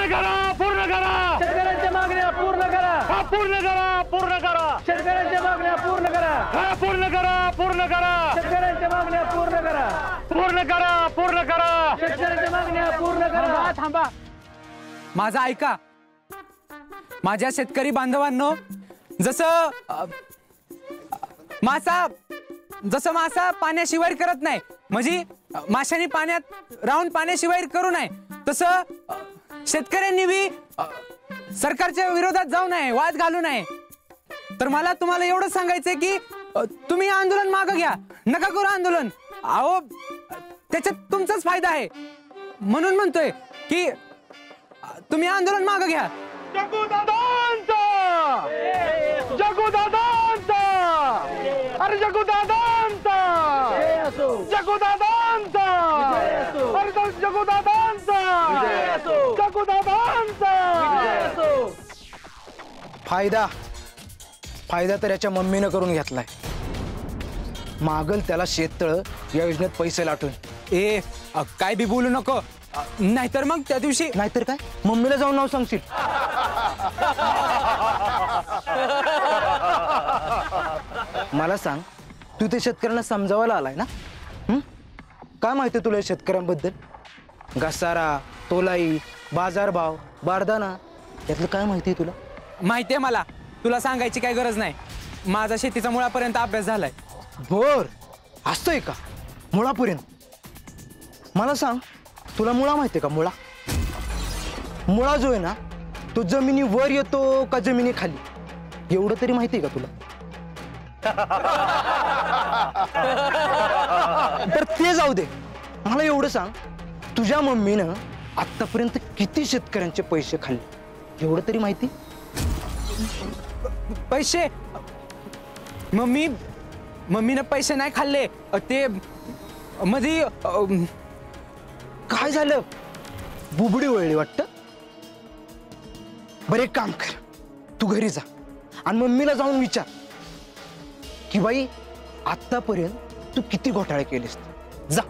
करा, पूर्ण करा. शेतकऱ्यांच्या मागण्या पूर्ण करा. पूर्ण करा, पूर्ण करा. शेतकऱ्यांच्या मागण्या पूर्ण करा. पूर्ण करा, पूर्ण करा. शेतकऱ्यांच्या मागण्या पूर्ण करा. पूर्ण करा, पूर्ण करा. शेतकऱ्यांच्या मागण्या पूर्ण करा. थांबा. माझा ऐका. माझ्या शेतकरी बांधवांनो, जसं मासा पाण्याशिवाय करत नाही, म्हणजे माशांनी पाण्यात राहून पाण्याशिवाय करू नये, तसं शेतकऱ्यांनी बी सरकारच्या विरोधात जाऊ नये, वाद घालू नये. तर मला तुम्हाला एवढं सांगायचंय की तुम्ही आंदोलन मागं घ्या, नका करू आंदोलन. अहो, त्याच्यात तुमचाच फायदा आहे, म्हणून म्हणतोय की तुम्ही आंदोलन मागं घ्या. जगूदादांचा, जगूदादांचा, अरे जगूदादांचा, जगूदादांचा, अरे जगूदादांचा, जगूदादांचा. फायदा तर याच्या मम्मीनं करून घेतलाय. मागल त्याला शेततळ या योजनेत पैसे लाटून. काय बी बोलू नको, नाहीतर मग त्या दिवशी. नाहीतर काय, मम्मीला जाऊन नाव सांगशील. मला सांग, तू ते शेतकऱ्यांना समजावायला आलाय ना? काय माहिती तुला शेतकऱ्यांबद्दल? घसारा, तोलाई, बाजारभाव, बारदाना, यातलं काय माहिती तुला? माहितीये मला, तुला सांगायची काही गरज नाही. माझा शेतीचा मुळापर्यंत अभ्यास झालाय. बर, असतोय का मुळापर्यंत? मला सांग, तुला मुळा माहितीये का? मुळा जो आहे ना, तो जमिनी वर येतो का जमिनी खाली, एवढं तरी माहितीये का तुला? तर ते जाऊ दे, मला एवढं सांग, तुझ्या मम्मीनं आतापर्यंत किती शेतकऱ्यांचे पैसे खाल्ले, एवढं तरी माहिती? पैसे? मम्मीनं पैसे नाही खाल्ले. ते मध्ये काय झालं? बुबडी वळली वाटतं. बरं, एक काम कर, तू घरी जा आणि मम्मीला जाऊन विचार की बाई, आतापर्यंत तू किती घोटाळे केलेस. जा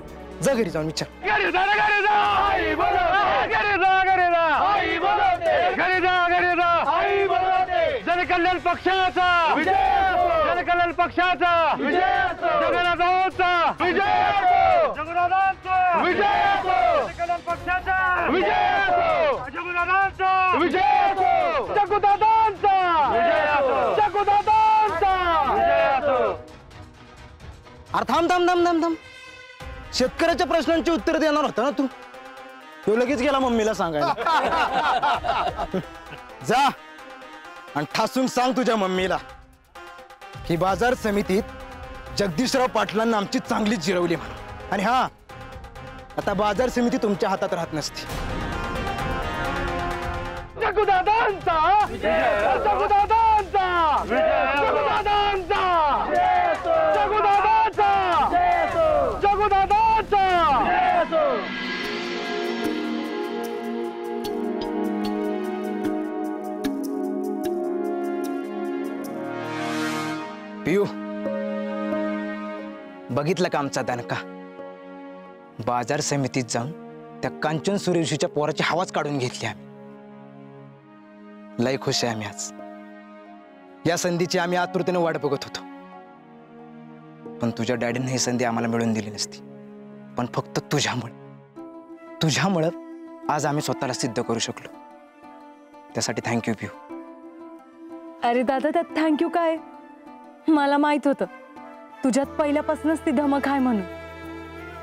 जा घरी जाऊन विचार. घरी जा, घरी जा. आई बोलवते. घरी जा, घरी जा. आई बोलवते. घरी जा, घरी जा. आई बोलवते. जनकल्याण पक्षाचा विजय असो. जनकल्याण पक्षाचा विजय असो. जगन्नाथांचा विजय असो. जगन्नाथांचा विजय असो. जनकल्याण पक्षाचा विजय असो. जगन्नाथांचा विजय असो. जगुदादांचा विजय असो. जगुदादांचा विजय असो. अरे थांब, शेतकऱ्याच्या प्रश्नांची उत्तर देणार होता ना तू? तो लगेच गेला मम्मीला सांगायला. जा आणि ठासून सांग तुझ्या मम्मीला की बाजार समितीत जगदीशराव पाटलांना आमची चांगलीच जिरवली म्हणून. आणि हा, आता बाजार समिती तुमच्या हातात राहत नसते. जगुदादांचा जगुदादांचा जगुदादांचा जगुदादांचा जगुदादांचा. पियू, बघितलं का आमचा दणका? बाजार समितीत जाऊन त्या कांचन सूर्यवंशीच्या पोराची हवाच काढून घेतली आम्ही. लय खुश आहे आम्ही आज. या संधीची आम्ही आतुरतेने वाट बघत होतो, पण तुझ्या डॅडीने ही संधी आम्हाला मिळवून दिली नसती. पण फक्त तुझ्यामुळं आज आम्ही स्वतःला सिद्ध करू शकलो. त्यासाठी थँक्यू पियू. अरे दादा, त्यात थँक्यू काय? मला माहित होतं तुझ्यात पहिल्यापासूनच ती धमक आहे म्हणून.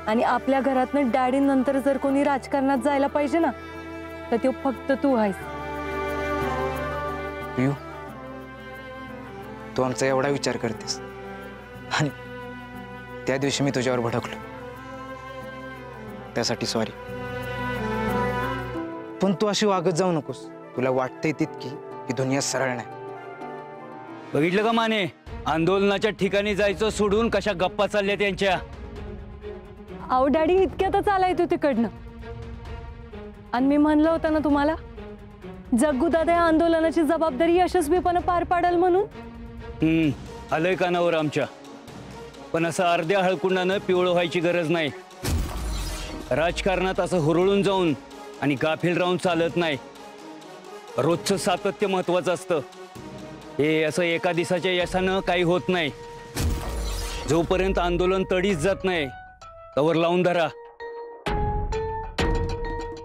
आणि आपल्या घरातनं डॅडी नंतर जर कोणी राजकारणात जायला पाहिजे ना, तर तो फक्त तू आहेस. पियू, तू आमचा एवढा विचार करतेस, आणि त्या दिवशी मी तुझ्यावर भडकलो, त्यासाठी सॉरी. पण तू अशी वागत जाऊ नकोस. तुला वाटते तितकी की दुनिया सरळ नाही. बघितलं का माने, आंदोलनाच्या ठिकाणी जायचं सोडून कशा गप्पा चालल्या त्यांच्या. अहो डॅडी, इतक्यातच आलाय तू तिकडनं. आणि मी म्हणलं होतं ना तुम्हाला, जग्गू दादा या आंदोलनाची जबाबदारी यशस्वीपणे पार पाडेल म्हणून. आलंय कानावर आमच्या. पण असं अर्ध्या हळकुंडानं पिवळं व्हायची गरज नाही. राजकारणात असं हुरळून जाऊन आणि गाफील राहून चालत नाही. रोजचं सातत्य महत्वाचं असतं. हे असं एका दिवसाच्या यशानं काही होत नाही. जोपर्यंत आंदोलन तडीच जात नाही तवर लावून धरा.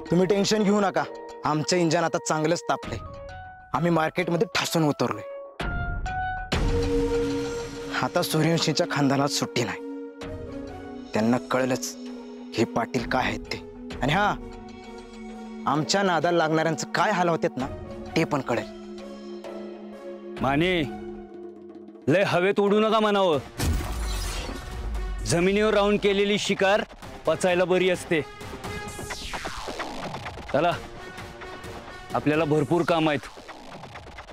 तुम्ही टेन्शन घेऊ नका. आमचं इंजन आता चांगलंच तापलंय. आम्ही मार्केटमध्ये ठासून उतरलोय. आता सूर्यवंशीच्या खानदानात सुट्टी नाही. त्यांना कळलंच हे पाटील काय आहेत ते. आणि हा, आमच्या नादाला लागणाऱ्यांचं काय हाल होतात ना ते पण कळेल. माने, लय हवेत उडू नका म्हणावं. जमिनीवर राहून केलेली शिकार पचायला बरी असते. चला, आपल्याला भरपूर काम आहेत.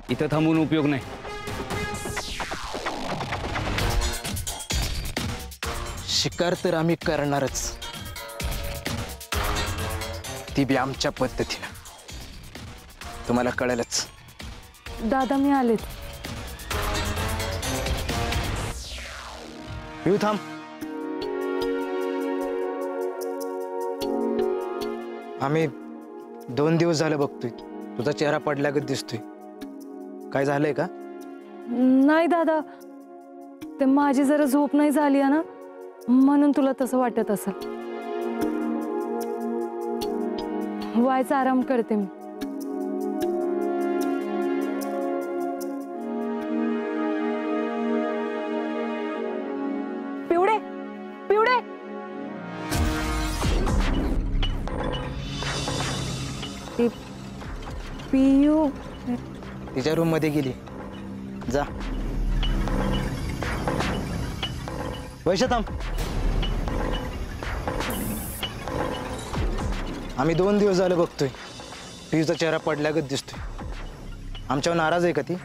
इथं थांबून उपयोग नाही. शिकार तर आम्ही करणारच, ती बी आमच्या पद्धतीनं. तुम्हाला कळेलच. दादा मी आलेच. येऊ थांब. आम्ही 2 दिवस झालं बघतोय, तुझा चेहरा पडल्यागत दिसतोय. काय झालंय का? नाही दादा, ते माझी जरा झोप नाही झाली आहे ना, म्हणून तुला तसं वाटत असेल. व्हायचा आराम करते मी. पिवडे पिवडे, ती पियू तिच्या रूम मध्ये गेली. जा. वैशा थांब. आम्ही 2 दिवस झालं बघतोय, पियूचा चेहरा पडल्यागत दिसतोय. आमच्यावर नाराज आहे का ती?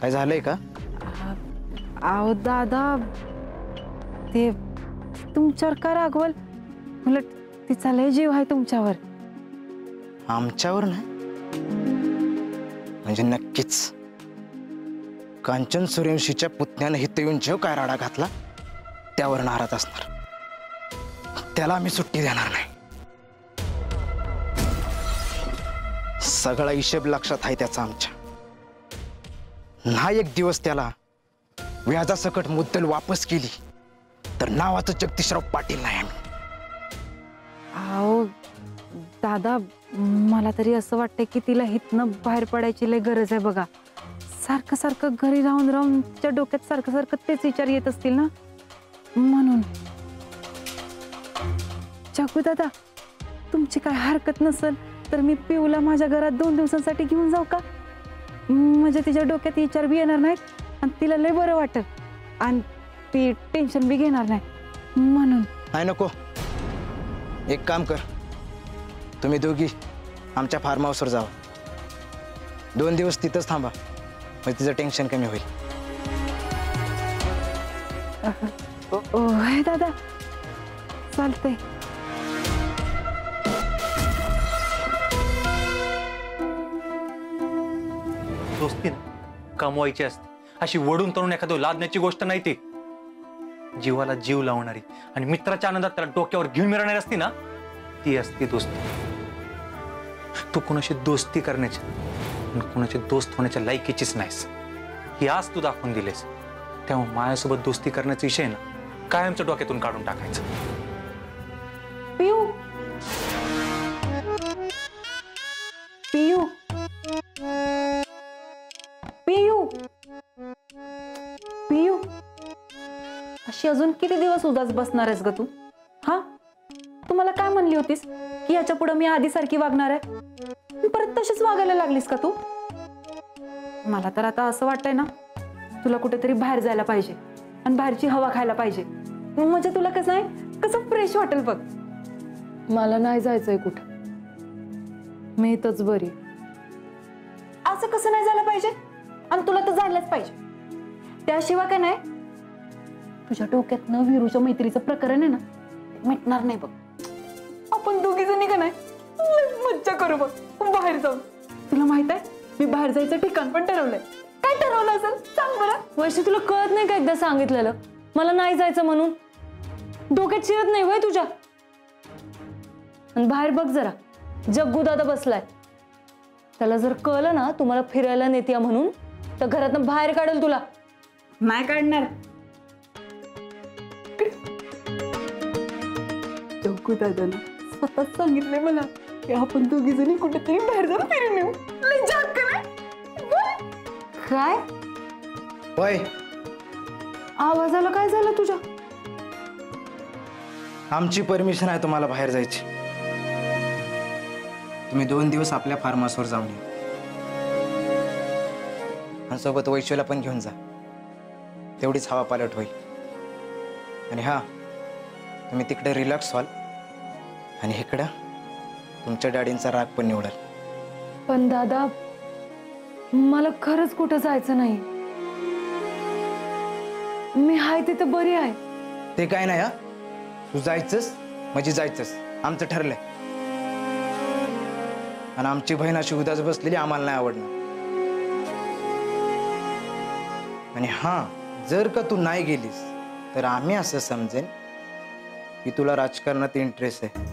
काय झालंय का? आहो दादा, ते तुमच्यावर का रागवल? उलट तिचा लय जीव आहे तुमच्यावर. आमच्यावर नाही म्हणजे नक्कीच कांचन सूर्यवंशीच्या पुतण्याने इथं येऊन जेव काय राडा घातला त्यावर नाराज असणार. त्याला आम्ही सुट्टी देणार नाही. सगळा हिशेब लक्षात आहे त्याचा आमच्या. नाही एक दिवस त्याला व्याजासकट मुद्दल वापस केली तर नावाचं जगदीशराव पाटील नाही आम्ही. अहो दादा, मला तरी असं वाटतंय की तिला हितनं बाहेर पडायची लय गरज आहे बघा. सारखं सारखं घरी राहून राहून तिच्या डोक्यात सारखं सारखं तेच विचार येत असतील ना, म्हणून. जग्गू दादा, तुमची काय हरकत नसेल तर मी पिऊला माझ्या घरात 2 दिवसांसाठी घेऊन जाऊ का? म्हणजे तिच्या डोक्यात विचार बी येणार नाहीत आणि तिला लय बरं वाटेल आणि ती टेन्शन बी घेणार नाही, म्हणून. नाही नको. एक काम कर, तुम्ही दोघी आमच्या फार्म हाऊसवर जावा. 2 दिवस तिथंच थांबा, म्हणजे तिचं टेन्शन कमी होईल. होय दादा, चालतंय. दोस्ती ना कमवायची असते, अशी वडून तरुण एखादं लादण्याची गोष्ट नाही. ती जीवाला जीव लावणारी आणि मित्राच्या आनंदात त्याला डोक्यावर घेऊन मिळणारी असती ना, ती असती दोस्ती. तू कोणाशी दोस्ती करण्याची आणि कोणाची दोस्त होण्याच्या लायकीचीच नाहीस, ही आज तू दाखवून दिलेस. तेव्हा माझ्यासोबत दोस्ती करण्याचा विषय ना कायमच्या डोक्यातून काढून टाकायचं. पियू पियू पियू पियू, अशी अजून किती दिवस उदास बसणार आहेस ग तू? हा, तुम्हाला काय म्हणली होतीस की याच्या पुढे मी आधीसारखी वागणार आहे? परत तशीच वागायला लागलीस का तू? मला तर आता असं वाटतंय ना, तुला कुठेतरी बाहेर जायला पाहिजे आणि बाहेरची हवा खायला पाहिजे. म्हणजे तुला कसं आहे, कसं फ्रेश वाटेल बघ. मला नाही जायचंय कुठं, मी इथंच बरी. असं कसं नाही झालं पाहिजे? आणि तुला तर जायलाच पाहिजे. त्याशिवाय काय नाही, तुझ्या डोक्यातनं वीरूच्या मैत्रीचं प्रकरण आहे ना, ते मिटणार नाही बघ. आपण दोघी जणी का नाही मज्जा करू बघ बाहेर जाऊन. तुला माहित आहे, मी बाहेर जायचं ठिकाण पण ठरवलंय. काय ठरवलं असेल सांग बरं. वैसे तुला कळत नाही का एकदा सांगितलेलं मला नाही जायचं म्हणून? डोक्यात शिरत नाही वय तुझ्या? आणि बाहेर बघ जरा, जग्गू दादा बसलाय. त्याला जर कळलं ना तुम्हाला फिरायला नेत्या म्हणून तर घरातनं बाहेर काढेल तुला. नाही काढणार. चौकू दादानं स्वतःच सांगितलंय मला की आपण दोघी जणी कुठेतरी बाहेर जाऊन फिरून येऊ. लय जात का नाही? काय होय, आवाजाला काय झालं तुझ्या? आमची परमिशन आहे तुम्हाला बाहेर जायची. तुम्ही 2 दिवस आपल्या फार्म हाऊसवर जाऊन या आणि सोबत वैश्वला पण घेऊन जा. तेवढीच हवा पालट होईल. आणि हा, तुम्ही तिकडे रिलॅक्स व्हाल आणि इकडं तुमच्या डॅडींचा राग पण निवडाल. पण दादा मला खरंच कुठं जायचं नाही. मी हाय तिथं बरी आहे. ते काय नाही. हा, तू जायचंस म्हणजे जायचंस, आमचं ठरलंय. आणि आमची बहीण अशी उदास बसलेली आम्हाला नाही आवडणार. आणि हा, जर का तू नाही गेलीस तर आम्ही असं समजेन की तुला राजकारणात इंटरेस्ट आहे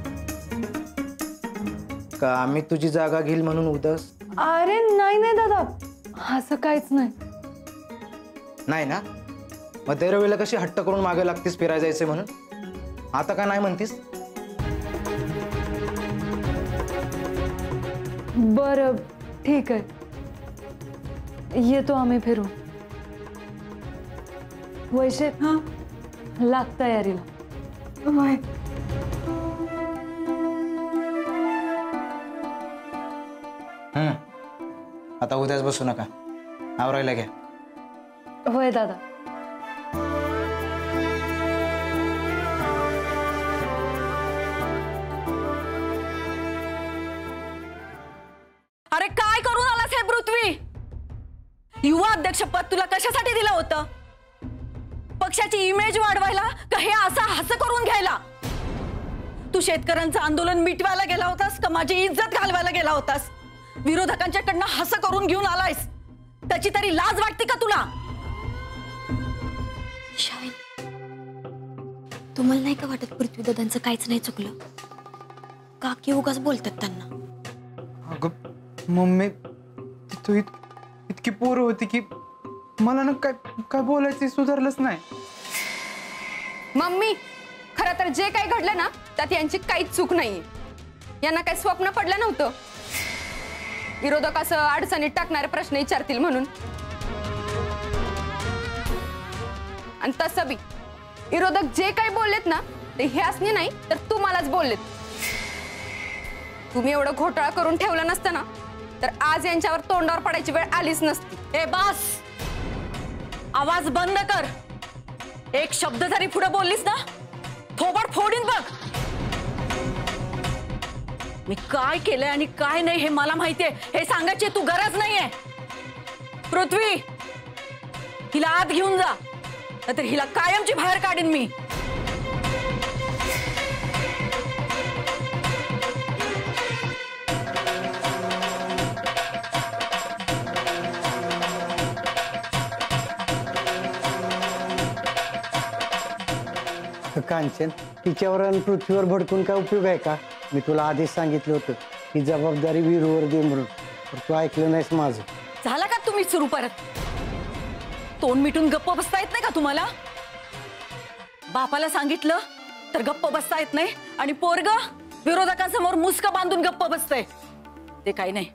का आम्ही तुझी जागा घेईल म्हणून उदास. अरे नाही नाही दादा, असं काहीच नाही. नाही ना? मग दरवेळेला कशी हट्ट करून मागे लागतीस फिरायला जायचंय म्हणून? आता का नाही म्हणतीस? बरं ठीक आहे, येतो आम्ही फिरून. वैशे लाग तयारीला. आता उद्याच बसू नका, आवरायला घ्या. होय दादा. अरे काय करून आलास हे पृथ्वी? युवा अध्यक्षपद तुला कशासाठी दिलं होतं? पक्षाची इमेज वाढवायला का हे असं हस करून घ्यायला? तू शेतकऱ्यांचं आंदोलन मिटवायला गेला होतास का माझी इज्जत घालवायला गेला होतास? विरोधकांच्याकडनं हस करून घेऊन आलायस, त्याची तरी लाज वाटते का तुला? शाहीन, तुम्हाला नाही का वाटत पृथ्वीदादांचं काहीच नाही चुकलं? काकी उगाच बोलतात त्यांना. अगं मम्मी, तू इतकी पोरं होती की मला ना काय बोलायचं सुधारलंच नाही. मम्मी, खरं तर जे काही घडलं ना त्यात यांची काहीच चूक नाहीये. यांना काही स्वप्न पडलं नव्हतं विरोधक असं अडचणीत टाकणारे प्रश्न विचारतील म्हणून. आणि तसं बी विरोधक जे काही बोललेत ना ते ह्यासनी नाही तर तुम्हालाच बोललेत. तुम्ही एवढं घोटाळा करून ठेवलं नसतं ना तर आज यांच्यावर तोंडावर पडायची वेळ आलीच नसती. ए बास, आवाज बंद कर. एक शब्द जरी पुढे बोललीस ना थोबड फोडीन बघ. मी काय केलंय आणि काय नाही हे मला माहितीये, हे सांगायची तू गरज नाहीये. पृथ्वी, हिला आत घेऊन जा, नाहीतर हिला कायमची बाहेर काढीन मी. कांचन, तिच्यावर आणि पृथ्वीवर भडकून काय उपयोग आहे का? मी तुला आधीच सांगितलं होतं ही जबाबदारी वीरूवर दे म्हणून, तर तू ऐकलं नाहीस माझं. झाला का तुम्ही सुरू परत? तोंड मिटून गप्प बसता येत नाही का तुम्हाला? बापाला सांगितलं तर गप्प बसता येत नाही आणि पोरग विरोधकांसमोर मुस्क बांधून गप्प बसतंय. ते काही नाही,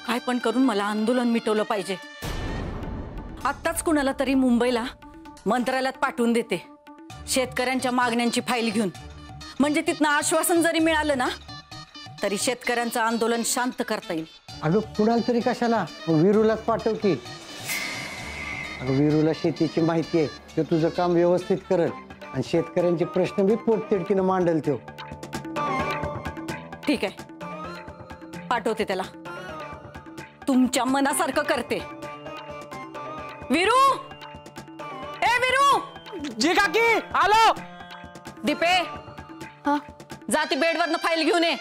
काय पण करून मला आंदोलन मिटवलं पाहिजे. आत्ताच कुणाला तरी मुंबईला मंत्रालयात पाठवून देते शेतकऱ्यांच्या मागण्यांची फाईल घेऊन. म्हणजे तिथनं आश्वासन जरी मिळालं ना तरी शेतकऱ्यांचं आंदोलन शांत करता येईल. अगं कुणाला तरी कशाला, वीरूलाच पाठव की. अगं वीरूला शेतीची माहिती आहे, तो तुझं काम व्यवस्थित करेल आणि शेतकऱ्यांचे प्रश्न बी पोटतिडकीनं मांडल तो. ठीक आहे, पाठवते त्याला. तुमच्या मनासारखं करते. वीरू, ए वीरू. जी काकी, आलो. दीपे, जाती बेडवरनं फाईल घेऊन ये.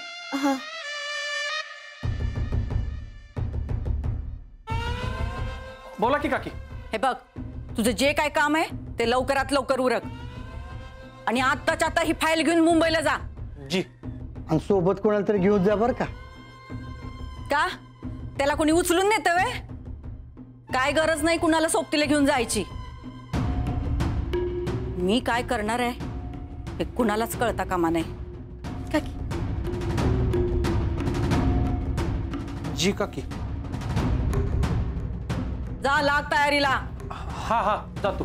बोला की काकी. हे बघ, तुझं जे काय काम आहे ते लवकरात लवकर उरक आणि आत्ताच्या आता ही फाईल घेऊन मुंबईला जा. जी. आणि सोबत कोणाला तरी घेऊन जा बरं का. का त्याला कोणी उचलून नेतं वे? काय गरज नाही कुणाला सोबतीला घेऊन जायची. मी काय करणार आहे हे कुणालाच कळता कामा नाही. काकी जी काकी. जा लाग तयारीला. हा हा जातो.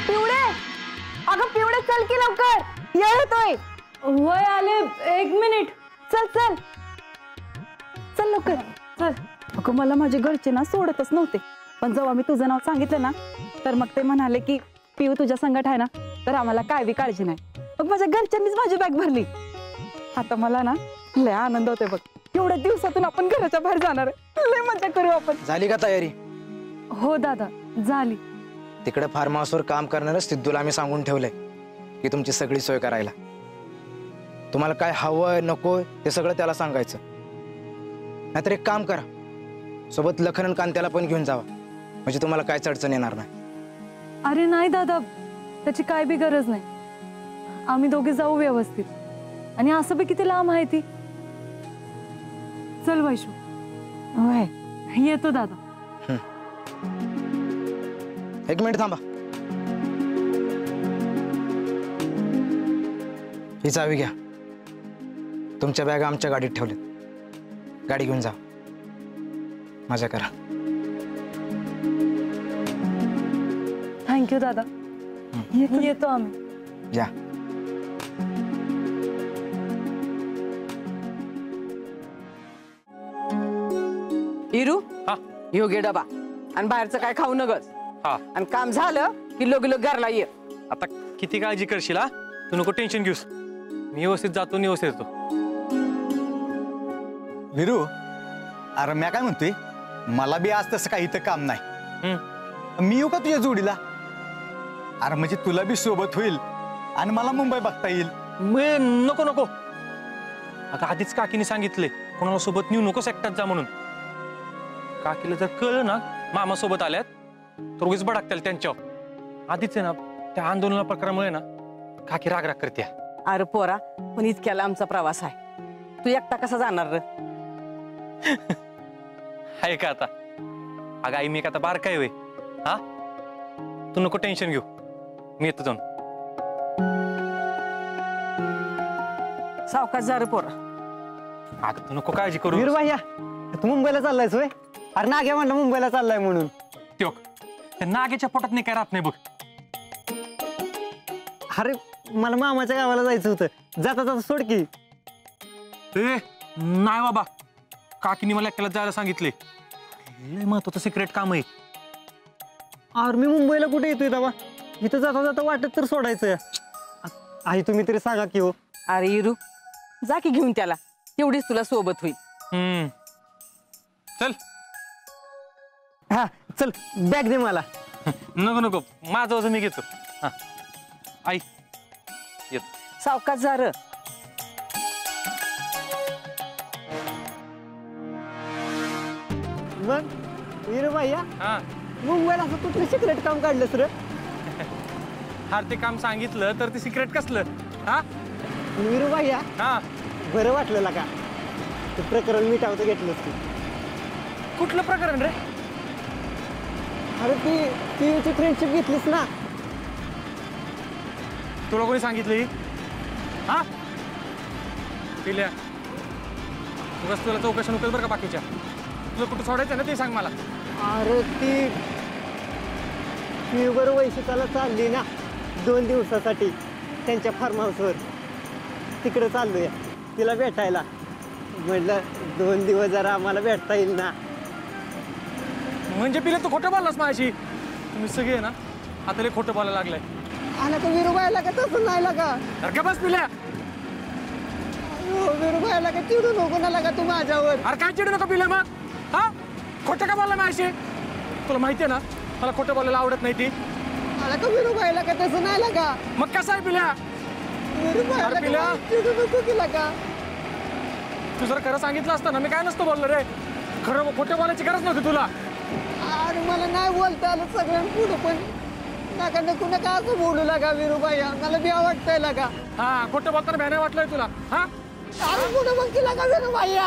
पिवळे, अगं पिवळे चल की लवकर, येतोय. वय आले, 1 मिनिट. चल चल चल लवकर चल. अगं मला माझे घरचे ना सोडतच नव्हते, पण जेव्हा मी तुझं नाव सांगितलं ना तर मग ते म्हणाले की पिऊ तुझ्या संगत आहे ना तर आम्हाला काय बी काळजी नाही. मग माझ्या घरच्यांनीच माझी बॅग भरली. आता मला ना लय आनंद होतोय बघ. एवढ्या दिवसातून आपण घराच्या बाहेर जाणार आहे. लय मजा करू आपण. झाली का तयारी? हो दादा झाली. तिकडे फार्म हाऊसवर काम करणारं सिद्धूला आम्ही सांगून ठेवलंय की तुमची सगळी सोय करायला. तुम्हाला काय हवंय नकोय ते सगळं त्याला सांगायचं. नाहीतर एक काम करा, सोबत लखन आणि कांत्याला पण घेऊन जावा, म्हणजे तुम्हाला काहीच अडचण येणार नाही. अरे नाही दादा, त्याची काय बी गरज नाही. आम्ही दोघे जाऊ व्यवस्थित. आणि असं बी किती लांब आहे ती. चल वैशू. होय येतो दादा. 1 मिनिट थांबा. ही चावी घ्या. तुमच्या बॅग आमच्या गाडीत ठेवल्यात. गाडी घेऊन जा, मजा करा. थँक्यू दादा. येतो आम्ही. या. इरू हा ह्यो घे डबा आणि बाहेरचं काय खाऊ नगस. हा आणि काम झालं की लोक घरला ये. आता किती काळजी करशील हा? तू नको टेन्शन घेऊस. मी व्यवस्थित जातो आणि व्यवस्थित येतो. विरू, अरे मी काय म्हणतोय, मला बी आज तसं काही इथं काम नाही. मी येऊ का तुझ्या जोडीला? अरे म्हणजे तुला बी सोबत होईल आणि मला मुंबई बघता येईल. नको नको. आता आधीच काकीने सांगितले कोणाला सोबत नेऊ नकोस, एकटाच जा म्हणून. काकीला जर कळलं ना मामा सोबत आल्यात तर उगीच भडकतील त्यांच्यावर. आधीच आहे ना त्या आंदोलना प्रकारामुळे ना काकी राग करते. अरे पोरा, पण इतक्याला आमचा प्रवास आहे, तू एकटा कसा जाणार रे? आहे का आता? अगं आई मी का आता बार काय होय? हा तू नको टेन्शन घेऊ, मी येतो जाऊन. सावकाश जा रे पोरा. अगं तू नको काळजी करू. वीर भैया, तू मुंबईला चाललायस होय? अरे नाग्या म्हणलं मुंबईला चाललाय म्हणून. त्यो त्या नागेच्या पोटात नाही काय राहत नाही बघ. अरे मला मामाच्या गावाला जायचं होतं, जाता जाता सोड की. नाही बाबा, काकीने मला एकट्याला जायला सांगितले. लय महत्वाचं सिक्रेट काम आहे. अरे मी मुंबईला कुठे येतोय दाबा? इथं जाता जाता वाटत तर सोडायचं. आई तुम्ही तरी सांगा की हो. अरे इरू, जा की घेऊन त्याला, तेवढीच तुला सोबत होईल. चल. हा चल, बॅग दे मला. नको नको, माझं वजन मी घेतो. हा आई येत. सावकाश जा रे. मग वीर भैया, हा मुंबईला असं कुठलं सिक्रेट काम काढलंस रे? हार ते काम सांगितलं तर ते सिक्रेट कसलं? हा वीर भैया, हा बरं वाटलं का ते प्रकरण मिटावतं घेतलंस तू? कुठलं प्रकरण रे? अरे ती फ्रेंडशिप घेतलीस ना. तुला कोणी सांगितलं? हा पिल्या, उगाच तुला चौकशा नको बरं का बाकीच्या. तुला कुठं सोडायचं ना ते सांग मला. अरे ती बरोबर वैशिकाला चालली ना 2 दिवसासाठी त्यांच्या फार्म हाऊसवर. तिकडे चाललोय तिला भेटायला. म्हटलं 2 दिवस जरा आम्हाला भेटता येईल ना. म्हणजे पिल्या तू खोटं बोललास माझ्याशी? तुम्ही सगळे ना आता लय खोटं बोलायला लागलाय. आला तर विरुबाईला का तसं नाही लागा? अरे का बस पिल्या. विरुबाईला का चिडू नको ना लागा तू माझ्यावर. अरे काय चिडू नको पिल्या मग? हा खोटं का बोलला माझ्याशी? तुला माहितीये ना मला खोटं बोलायला आवडत नाही ती. आला का विरुबाईला का तसं नाही लागा? मग कसं आहे पिल्या? विरुबाईला का चिडू नको की लागा? तू जर खरं सांगितलं असतं ना मी काय नसतो बोललो रे. खरं खोटं बोलायची गरज नव्हती तुला. अरे मला नाही बोलता आलं सगळ्यांपुढं, पण नका नको नका असं बोलू लागा विरू भैया मला बी आवडतंय लागा. हा खोटं बोलताना भ्याने वाटलंय तुला हा अरे कुठं बघ की लागा विरू भैया.